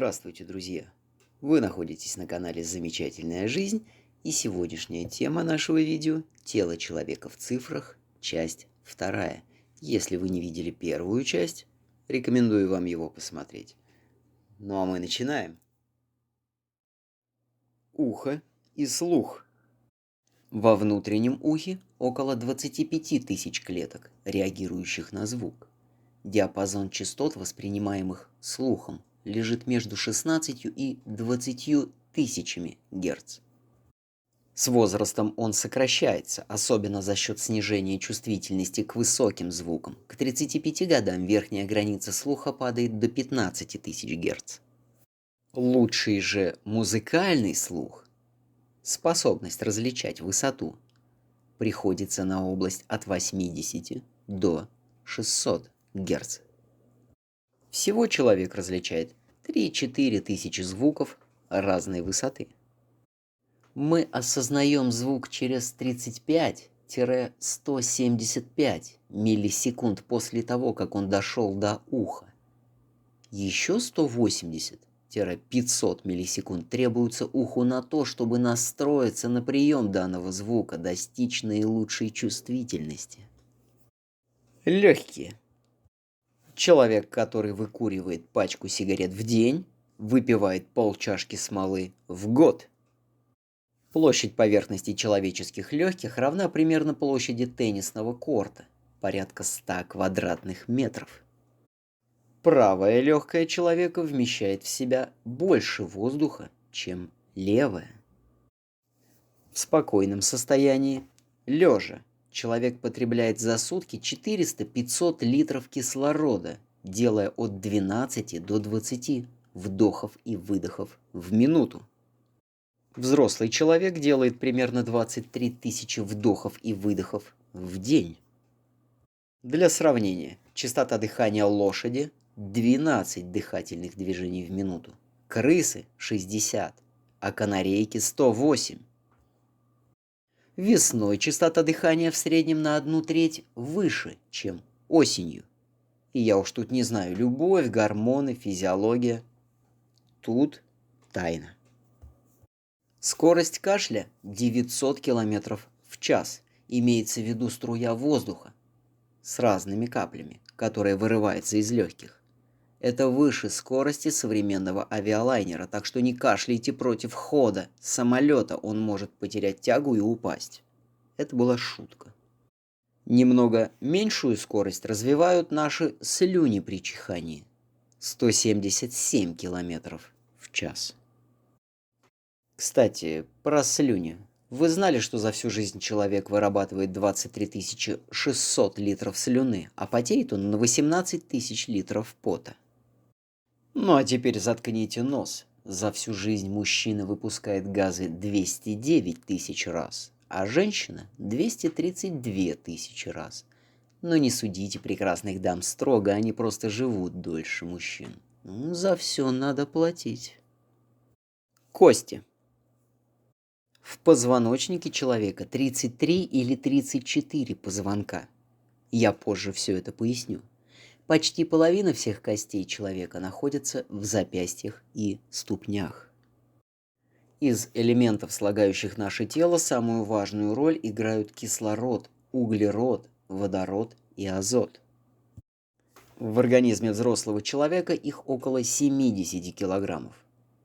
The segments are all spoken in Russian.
Здравствуйте, друзья! Вы находитесь на канале «Замечательная жизнь», и сегодняшняя тема нашего видео — «Тело человека в цифрах», часть вторая. Если вы не видели первую часть, рекомендую вам его посмотреть. Ну а мы начинаем. Ухо и слух. Во внутреннем ухе около 25 тысяч клеток, реагирующих на звук. Диапазон частот, воспринимаемых слухом, лежит между 16 и 20 тысячами Гц. С возрастом он сокращается, особенно за счет снижения чувствительности к высоким звукам. К 35 годам верхняя граница слуха падает до 15 тысяч Гц. Лучший же музыкальный слух, способность различать высоту, приходится на область от 80 до 600 Гц. Всего человек различает 3-4 тысячи звуков разной высоты. Мы осознаем звук через 35-175 миллисекунд после того, как он дошел до уха. Еще 180-500 миллисекунд требуется уху на то, чтобы настроиться на прием данного звука, достичь наилучшей чувствительности. Легкие. Человек, который выкуривает пачку сигарет в день, выпивает полчашки смолы в год. Площадь поверхности человеческих легких равна примерно площади теннисного корта, порядка 100 квадратных метров. Правое легкое человека вмещает в себя больше воздуха, чем левое. В спокойном состоянии, лежа, человек потребляет за сутки 400-500 литров кислорода, делая от 12 до 20 вдохов и выдохов в минуту. Взрослый человек делает примерно 23 тысячи вдохов и выдохов в день. Для сравнения, частота дыхания лошади – 12 дыхательных движений в минуту, крысы – 60, а канарейки – 108. Весной частота дыхания в среднем на 1/3 выше, чем осенью. И я уж тут не знаю, любовь, гормоны, физиология. Тут тайна. Скорость кашля 900 км в час. Имеется в виду струя воздуха с разными каплями, которая вырывается из легких. Это выше скорости современного авиалайнера, так что не кашляйте против хода самолета, он может потерять тягу и упасть. Это была шутка. Немного меньшую скорость развивают наши слюни при чихании. 177 км в час. Кстати, про слюни. Вы знали, что за всю жизнь человек вырабатывает 23 600 литров слюны, а потеет он на 18 тысяч литров пота? Ну а теперь заткните нос. За всю жизнь мужчина выпускает газы 209 тысяч раз, а женщина 232 тысячи раз. Но не судите прекрасных дам строго, они просто живут дольше мужчин. За все надо платить. Кости. В позвоночнике человека 33 или 34 позвонка. Я позже все это поясню. Почти половина всех костей человека находится в запястьях и ступнях. Из элементов, слагающих наше тело, самую важную роль играют кислород, углерод, водород и азот. В организме взрослого человека их около 70 килограммов.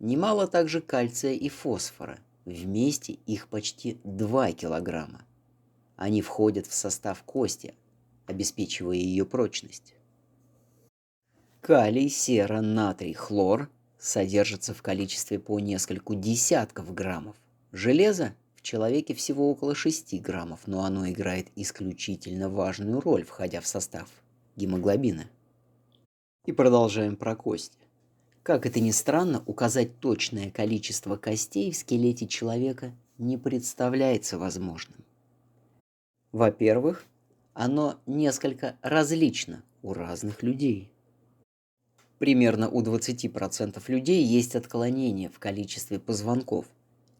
Немало также кальция и фосфора. Вместе их почти 2 килограмма. Они входят в состав кости, обеспечивая ее прочность. Калий, сера, натрий, хлор содержатся в количестве по нескольку десятков граммов. Железо в человеке всего около 6 граммов, но оно играет исключительно важную роль, входя в состав гемоглобина. И продолжаем про кости. Как это ни странно, указать точное количество костей в скелете человека не представляется возможным. Во-первых, оно несколько различно у разных людей. Примерно у 20% людей есть отклонение в количестве позвонков.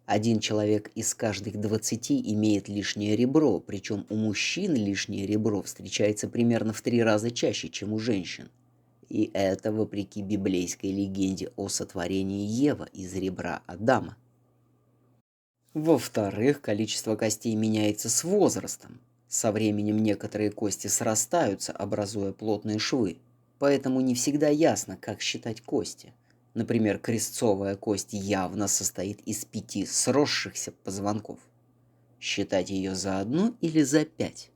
Один человек из каждых 20 имеет лишнее ребро, причем у мужчин лишнее ребро встречается примерно в 3 раза чаще, чем у женщин. И это вопреки библейской легенде о сотворении Евы из ребра Адама. Во-вторых, количество костей меняется с возрастом. Со временем некоторые кости срастаются, образуя плотные швы, поэтому не всегда ясно, как считать кости. Например, крестцовая кость явно состоит из 5 сросшихся позвонков. Считать ее за одну или за 5?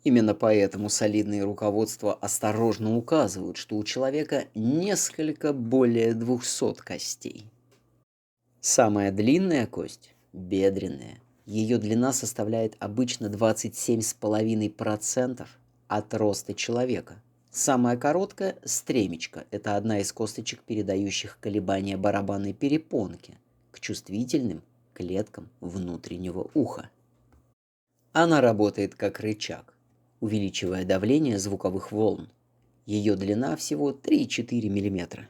Именно поэтому солидные руководства осторожно указывают, что у человека несколько более 200 костей. Самая длинная кость – бедренная. Ее длина составляет обычно 27,5% от роста человека. Самая короткая – стремечко. Это одна из косточек, передающих колебания барабанной перепонки к чувствительным клеткам внутреннего уха. Она работает как рычаг, увеличивая давление звуковых волн. Ее длина всего 3-4 мм.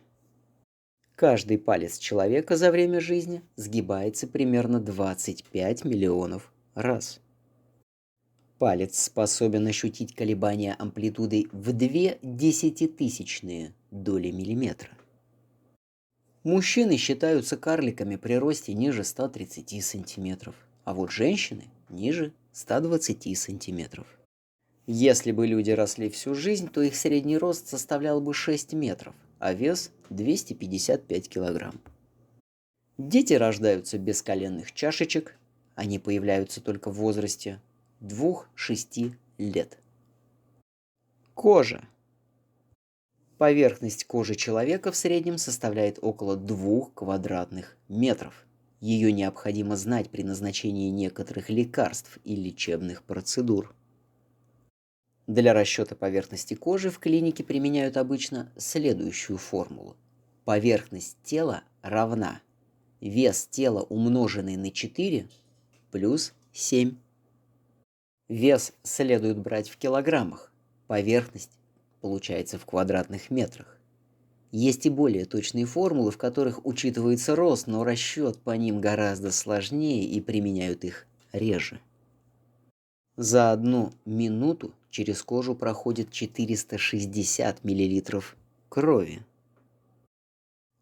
Каждый палец человека за время жизни сгибается примерно 25 миллионов раз. Палец способен ощутить колебания амплитудой в 2 десятитысячные доли миллиметра. Мужчины считаются карликами при росте ниже 130 сантиметров, а вот женщины ниже 120 сантиметров. Если бы люди росли всю жизнь, то их средний рост составлял бы 6 метров, а вес 255 килограмм. Дети рождаются без коленных чашечек, они появляются только в возрасте 2-6 лет. Кожа. Поверхность кожи человека в среднем составляет около 2 квадратных метров. Ее необходимо знать при назначении некоторых лекарств и лечебных процедур. Для расчета поверхности кожи в клинике применяют обычно следующую формулу. Поверхность тела равна вес тела, умноженный на 4, плюс 7. Вес следует брать в килограммах. Поверхность получается в квадратных метрах. Есть и более точные формулы, в которых учитывается рост, но расчет по ним гораздо сложнее и применяют их реже. За 1 минуту через кожу проходит 460 мл крови.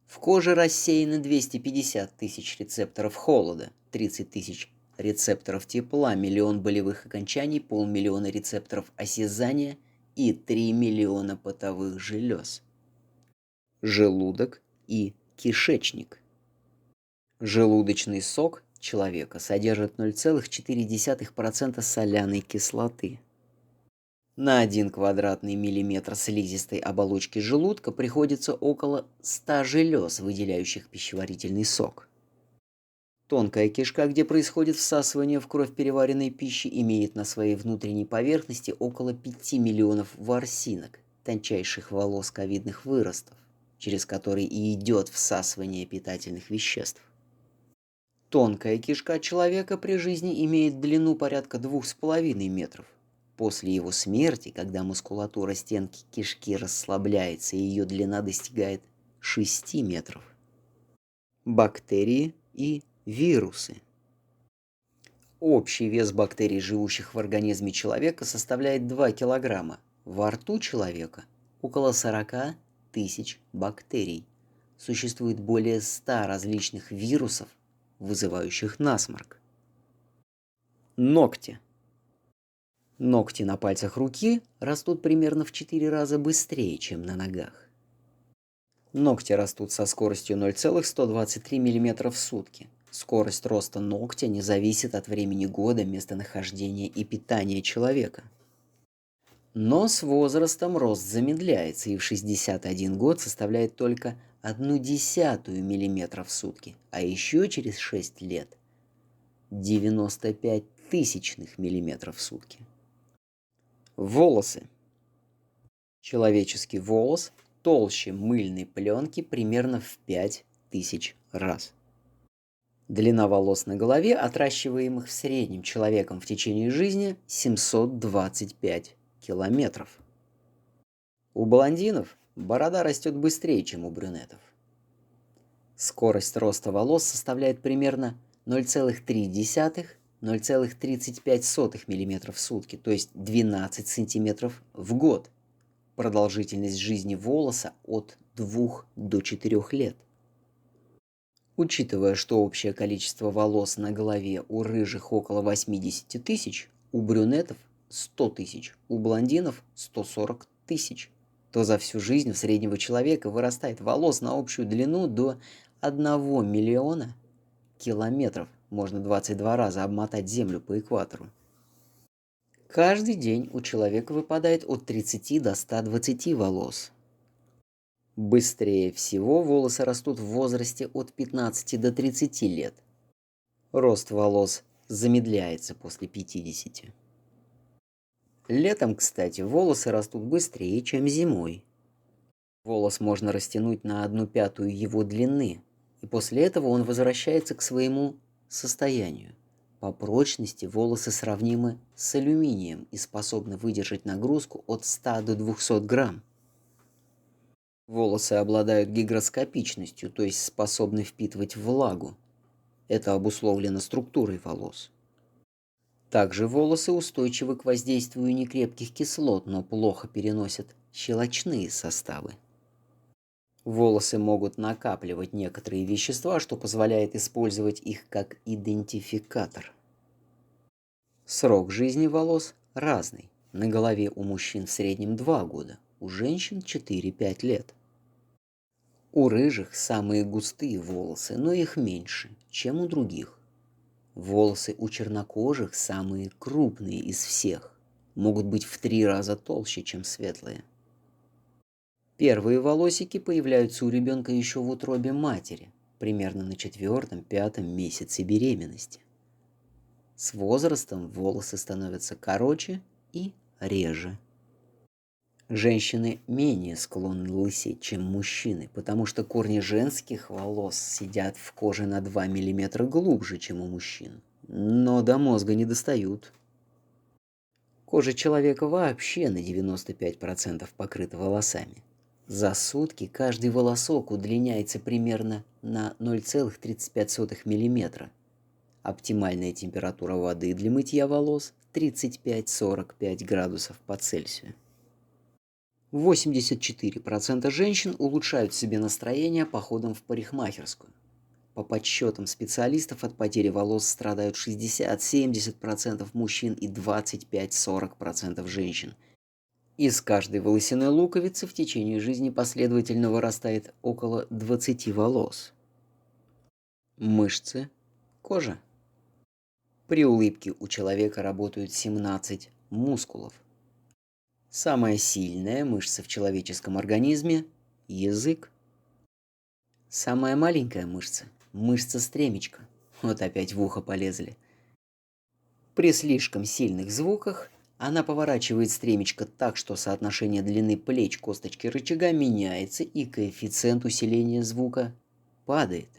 В коже рассеяны 250 тысяч рецепторов холода, 30 тысяч рецепторов тепла, миллион болевых окончаний, полмиллиона рецепторов осязания и 3 миллиона потовых желез. Желудок и кишечник. Желудочный сок человека содержит 0,4% соляной кислоты. На 1 квадратный миллиметр слизистой оболочки желудка приходится около 100 желез, выделяющих пищеварительный сок. Тонкая кишка, где происходит всасывание в кровь переваренной пищи, имеет на своей внутренней поверхности около 5 миллионов ворсинок, тончайших волосковидных выростов, через которые и идет всасывание питательных веществ. Тонкая кишка человека при жизни имеет длину порядка 2,5 метров. После его смерти, когда мускулатура стенки кишки расслабляется, ее длина достигает 6 метров. Бактерии и вирусы. Общий вес бактерий, живущих в организме человека, составляет 2 килограмма. Во рту человека около 40 тысяч бактерий. Существует более 100 различных вирусов, вызывающих насморк. Ногти. Ногти на пальцах руки растут примерно в 4 раза быстрее, чем на ногах. Ногти растут со скоростью 0,123 мм в сутки. Скорость роста ногтя не зависит от времени года, местонахождения и питания человека. Но с возрастом рост замедляется и в 61 год составляет только 0,1 мм в сутки, а еще через 6 лет 95 тысячных миллиметров в сутки. Волосы. Человеческий волос толще мыльной пленки примерно в 5000 раз. Длина волос на голове, отращиваемых в среднем человеком в течение жизни, 725 километров. У блондинов борода растет быстрее, чем у брюнетов. Скорость роста волос составляет примерно 0,3–0,35 мм в сутки, то есть 12 сантиметров в год. Продолжительность жизни волоса от 2 до 4 лет. Учитывая, что общее количество волос на голове у рыжих около 80 тысяч, у брюнетов 100 тысяч, у блондинов 140 тысяч, то за всю жизнь у среднего человека вырастает волос на общую длину до 1 миллиона километров. Можно 22 раза обмотать Землю по экватору. Каждый день у человека выпадает от 30 до 120 волос. Быстрее всего волосы растут в возрасте от 15 до 30 лет. Рост волос замедляется после 50. Летом, кстати, волосы растут быстрее, чем зимой. Волос можно растянуть на 1/5 его длины, и после этого он возвращается к своему состоянию. По прочности волосы сравнимы с алюминием и способны выдержать нагрузку от 100 до 200 грамм. Волосы обладают гигроскопичностью, то есть способны впитывать влагу. Это обусловлено структурой волос. Также волосы устойчивы к воздействию некрепких кислот, но плохо переносят щелочные составы. Волосы могут накапливать некоторые вещества, что позволяет использовать их как идентификатор. Срок жизни волос разный. На голове у мужчин в среднем 2 года, у женщин 4-5 лет. У рыжих самые густые волосы, но их меньше, чем у других. Волосы у чернокожих самые крупные из всех, могут быть в 3 раза толще, чем светлые. Первые волосики появляются у ребенка еще в утробе матери, примерно на 4-5 месяце беременности. С возрастом волосы становятся короче и реже. Женщины менее склонны лысеть, чем мужчины, потому что корни женских волос сидят в коже на 2 мм глубже, чем у мужчин, но до мозга не достают. Кожа человека вообще на 95% покрыта волосами. За сутки каждый волосок удлиняется примерно на 0,35 мм. Оптимальная температура воды для мытья волос 35-45 градусов по Цельсию. 84% женщин улучшают себе настроение походом в парикмахерскую. По подсчетам специалистов, от потери волос страдают 60-70% мужчин и 25-40% женщин. Из каждой волосяной луковицы в течение жизни последовательно вырастает около 20 волос. Мышцы, кожа. При улыбке у человека работают 17 мускулов. Самая сильная мышца в человеческом организме – язык. Самая маленькая мышца – мышца стремечка. Вот опять в ухо полезли. При слишком сильных звуках она поворачивает стремечко так, что соотношение длины плеч косточки рычага меняется, и коэффициент усиления звука падает.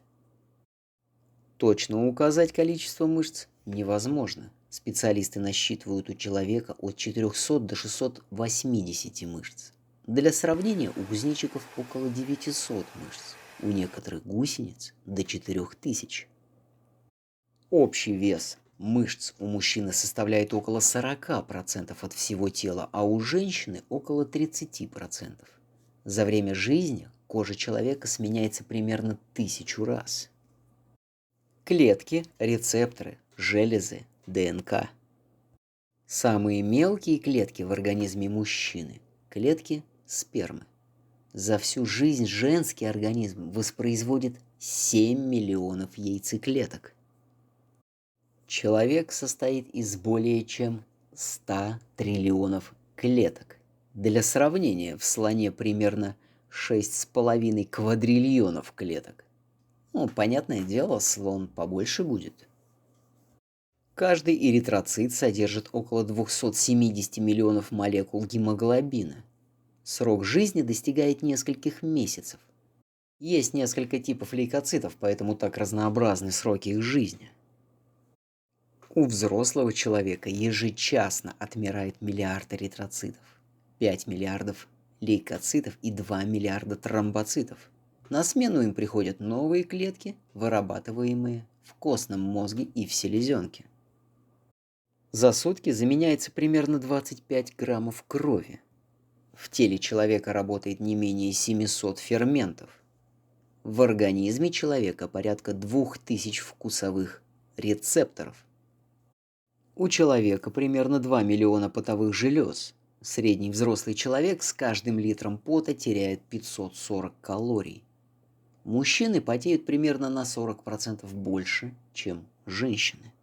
Точно указать количество мышц невозможно. Специалисты насчитывают у человека от 400 до 680 мышц. Для сравнения, у кузнечиков около 900 мышц, у некоторых гусениц до 4000. Общий вес мышц у мужчины составляет около 40% от всего тела, а у женщины около 30%. За время жизни кожа человека сменяется примерно 1000 раз. Клетки, рецепторы, железы, ДНК. Самые мелкие клетки в организме мужчины – клетки спермы. За всю жизнь женский организм воспроизводит 7 миллионов яйцеклеток. Человек состоит из более чем 100 триллионов клеток. Для сравнения, в слоне примерно 6,5 квадриллионов клеток. Понятное дело, слон побольше будет. Каждый эритроцит содержит около 270 миллионов молекул гемоглобина. Срок жизни достигает нескольких месяцев. Есть несколько типов лейкоцитов, поэтому так разнообразны сроки их жизни. У взрослого человека ежечасно отмирает миллиард эритроцитов, 5 миллиардов лейкоцитов и 2 миллиарда тромбоцитов. На смену им приходят новые клетки, вырабатываемые в костном мозге и в селезенке. За сутки заменяется примерно 25 граммов крови. В теле человека работает не менее 700 ферментов. В организме человека порядка 2000 вкусовых рецепторов. У человека примерно 2 миллиона потовых желез. Средний взрослый человек с каждым литром пота теряет 540 калорий. Мужчины потеют примерно на 40% больше, чем женщины.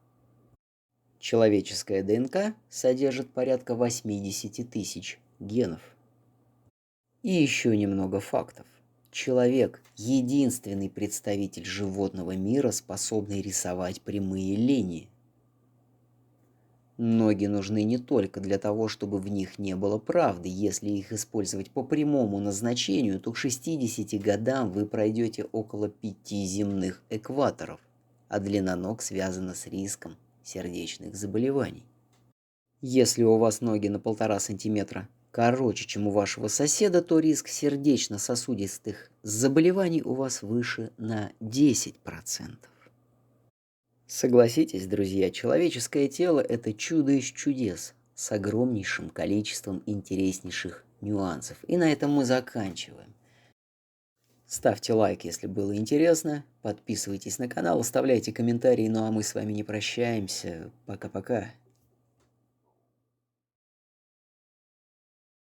Человеческая ДНК содержит порядка 80 тысяч генов. И еще немного фактов. Человек – единственный представитель животного мира, способный рисовать прямые линии. Ноги нужны не только для того, чтобы в них не было правды. Если их использовать по прямому назначению, то к 60 годам вы пройдете около 5 земных экваторов, а длина ног связана с риском сердечных заболеваний. Если у вас ноги на 1,5 сантиметра короче, чем у вашего соседа, то риск сердечно-сосудистых заболеваний у вас выше на 10%. Согласитесь, друзья, человеческое тело – это чудо из чудес с огромнейшим количеством интереснейших нюансов. И на этом мы заканчиваем. Ставьте лайк, если было интересно, подписывайтесь на канал, оставляйте комментарии, ну а мы с вами не прощаемся. Пока-пока.